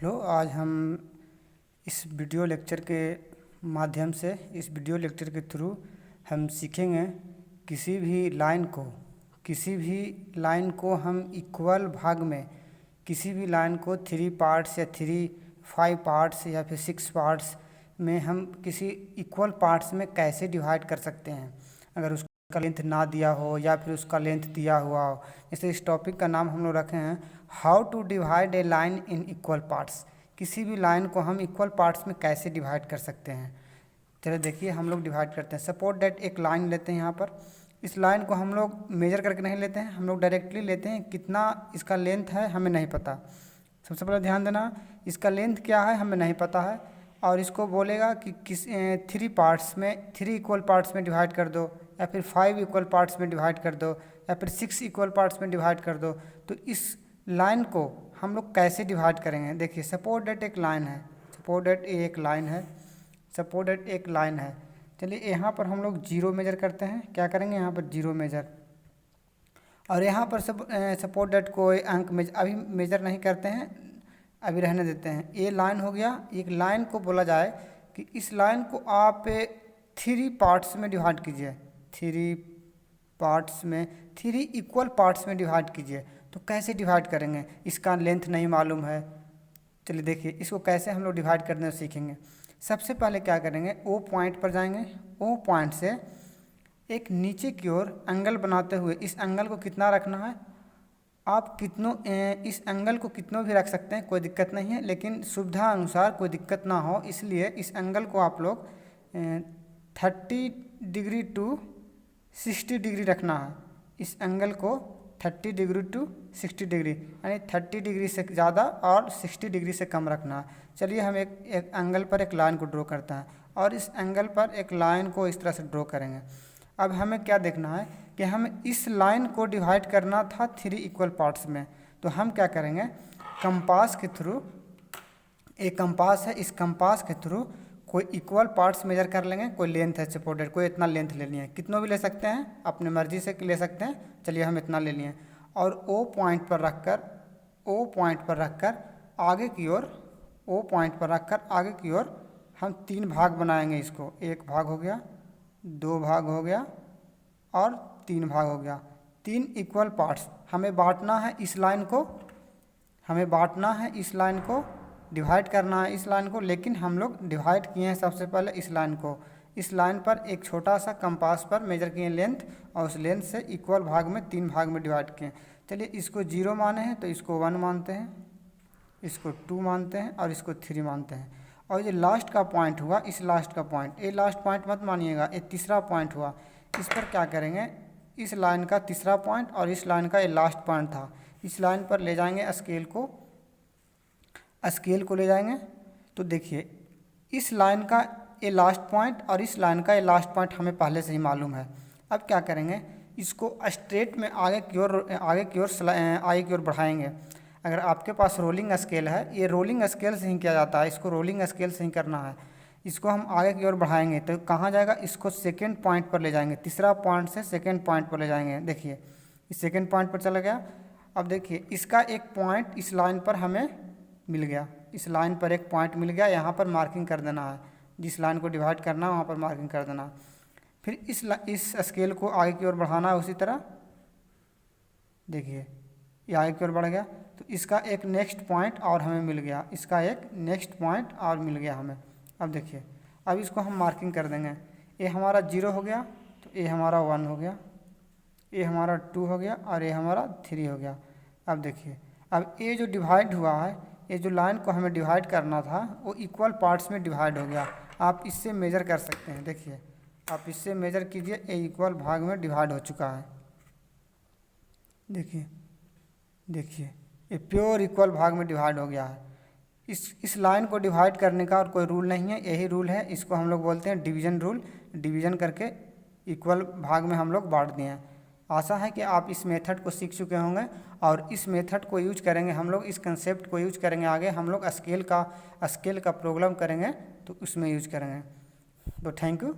Hello, आज हम इस वीडियो लेक्चर के माध्यम से इस वीडियो लेक्चर के थ्रू हम सीखेंगे किसी भी लाइन को हम इक्वल भाग में किसी भी लाइन को 3 पार्ट्स या 5 पार्ट्स या फिर 6 पार्ट्स में हम किसी इक्वल पार्ट्स में कैसे डिवाइड कर सकते हैं अगर उसका लेंथ ना दिया हो या फिर उसका लेंथ दिया हुआ हो। जैसे इस टॉपिक का नाम हम लोग रखे हैं how to divide a line in equal parts. किसी भी लाइन को हम इक्वल पार्ट्स में कैसे डिवाइड कर सकते हैं। चलिए देखिए, हम लोग डिवाइड करते हैं। सपोज दैट एक लाइन लेते हैं। यहाँ पर इस लाइन को हम लोग मेजर करके नहीं लेते हैं, हम लोग डायरेक्टली लेते हैं। कितना इसका लेंथ है हमें नहीं पता। सबसे पहले ध्यान देना, इसका लेंथ क्या है हमें नहीं पता है, और इसको बोलेगा कि किस 3 पार्ट्स में 3 इक्वल पार्ट्स में डिवाइड कर दो, या फिर 5 इक्वल पार्ट्स में डिवाइड कर दो, या फिर 6 इक्वल पार्ट्स में डिवाइड कर दो। तो इस लाइन को हम लोग कैसे डिवाइड करेंगे। देखिए, सपोज दैट एक लाइन है। चलिए यहाँ पर हम लोग 0 मेजर करते हैं। क्या करेंगे, यहाँ पर 0 मेजर, और यहाँ पर सपोज दैट कोई अंक अभी मेजर नहीं करते हैं, अभी रहने देते हैं। ये लाइन हो गया। एक लाइन को बोला जाए कि इस लाइन को आप 3 पार्ट्स में डिवाइड कीजिए, 3 इक्वल पार्ट्स में डिवाइड कीजिए। तो कैसे डिवाइड करेंगे, इसका लेंथ नहीं मालूम है। चलिए देखिए, इसको कैसे हम लोग डिवाइड करने सीखेंगे। सबसे पहले क्या करेंगे, ओ पॉइंट पर जाएंगे। ओ पॉइंट से एक नीचे की ओर एंगल बनाते हुए, इस एंगल को कितना रखना है, आप इस एंगल को कितनों भी रख सकते हैं, कोई दिक्कत नहीं है, लेकिन सुविधा अनुसार कोई दिक्कत ना हो इसलिए इस एंगल को आप लोग 30 डिग्री टू 60 डिग्री रखना है। इस एंगल को 30 डिग्री टू 60 डिग्री, यानी 30 डिग्री से ज़्यादा और 60 डिग्री से कम रखना है। चलिए हम एक एंगल पर एक लाइन को ड्रॉ करते हैं, और इस एंगल पर एक लाइन को इस तरह से ड्रॉ करेंगे। अब हमें क्या देखना है कि हमें इस लाइन को डिवाइड करना था 3 इक्वल पार्ट्स में। तो हम क्या करेंगे, कंपास के थ्रू, एक कंपास है, इस कंपास के थ्रू कोई इक्वल पार्ट्स मेजर कर लेंगे। कोई लेंथ है, सपोर्टेड कोई इतना लेंथ ले लिए, कितनों भी ले सकते हैं, अपने मर्जी से ले सकते हैं। चलिए हम इतना ले लिए, और ओ पॉइंट पर रखकर आगे की ओर हम 3 भाग बनाएंगे इसको। 1 भाग हो गया, 2 भाग हो गया, और 3 भाग हो गया। 3 इक्वल पार्ट्स हमें बांटना है इस लाइन को, डिवाइड करना है इस लाइन को। लेकिन हम लोग डिवाइड किए हैं सबसे पहले इस लाइन पर एक छोटा सा कंपास पर मेजर किए लेंथ, और उस लेंथ से इक्वल भाग में 3 भाग में डिवाइड किए। चलिए इसको 0 माने हैं तो इसको 1 मानते हैं, इसको 2 मानते हैं, और इसको 3 मानते हैं। और ये लास्ट का पॉइंट हुआ, ये लास्ट पॉइंट मत मानिएगा, ये तीसरा पॉइंट हुआ। इस पर क्या करेंगे, इस लाइन का तीसरा पॉइंट और इस लाइन का ये लास्ट पॉइंट था, इस लाइन पर ले जाएंगे स्केल को ले जाएंगे। तो देखिए, इस लाइन का ये लास्ट पॉइंट और इस लाइन का ये लास्ट पॉइंट हमें पहले से ही मालूम है। अब क्या करेंगे, इसको स्ट्रेट में आगे की ओर बढ़ाएंगे। अगर आपके पास रोलिंग स्केल है, ये रोलिंग स्केल से ही किया जाता है, इसको रोलिंग स्केल से ही करना है। इसको हम आगे की ओर बढ़ाएंगे तो कहाँ जाएगा, इसको सेकेंड पॉइंट पर ले जाएंगे, तीसरा पॉइंट से सेकेंड पॉइंट पर ले जाएंगे। देखिए, इस सेकेंड पॉइंट पर चला गया। अब देखिए, इसका एक पॉइंट इस लाइन पर हमें मिल गया, इस लाइन पर एक पॉइंट मिल गया। यहाँ पर मार्किंग कर देना है, जिस लाइन को डिवाइड करना है वहाँ पर मार्किंग कर देना। फिर इस स्केल को आगे की ओर बढ़ाना है उसी तरह। देखिए, ये आगे की ओर बढ़ गया, तो इसका एक नेक्स्ट पॉइंट और हमें मिल गया, इसका एक नेक्स्ट पॉइंट और मिल गया हमें। अब देखिए, अब इसको हम मार्किंग कर देंगे। ये हमारा 0 हो गया, तो ये हमारा 1 हो गया, ये हमारा 2 हो गया, और ये हमारा 3 हो गया। अब देखिए, अब ये जो डिवाइड हुआ है, ये जो लाइन को हमें डिवाइड करना था वो इक्वल पार्ट्स में डिवाइड हो गया। आप इससे मेजर कर सकते हैं। देखिए, आप इससे मेजर कीजिए, ये इक्वल भाग में डिवाइड हो चुका है। देखिए, ये प्योर इक्वल भाग में डिवाइड हो गया है। इस लाइन को डिवाइड करने का और कोई रूल नहीं है, यही रूल है। इसको हम लोग बोलते हैं डिवीज़न रूल। डिवीज़न करके इक्वल भाग में हम लोग बांट दिए हैं। आशा है कि आप इस मेथड को सीख चुके होंगे, और इस मेथड को यूज करेंगे हम लोग, इस कंसेप्ट को यूज करेंगे आगे हम लोग स्केल का प्रॉब्लम करेंगे तो उसमें यूज करेंगे। तो थैंक यू।